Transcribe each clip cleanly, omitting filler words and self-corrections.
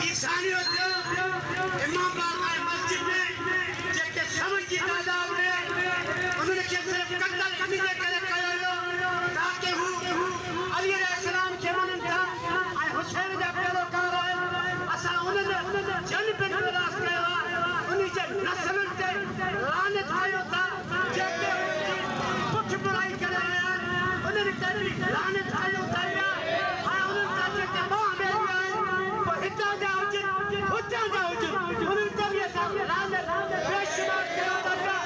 इंसानियत इमाम बारगाह मस्जिद में जेके समझ की तादाद में उन्होंने के सिर्फ कत्ल कमीज़े करे कयो ताकि हूँ अली अलैहिस्सलाम के मनन था ऐं हुसैन जा पैरोकार असां उन्हनि जन पिन विरास कयो उन्हीं जे नस्लनि ते लानत आयो था जेके पुठ बुराई करे उन्हनि ते बि लानत आयो था उन्हनि सां जेके मां हितां जा हुजनि हुतां जा हुजनि उन्हनि ते बि असां लानत बेशुमार कयो था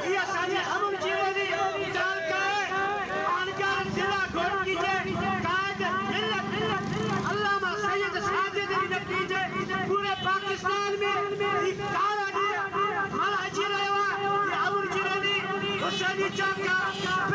इहा असांजे अमन जीवन जी ॻाल्हि काहे पाणकार ज़िला घोटकी जे कायद मिलत अल्लामा सैयद साजिद जी नतीजे पूरे पाकिस्तान में ही काला ॾींहुं मल्हाइजी रहियो आहे अमन जीवन जी हुसैनी चौक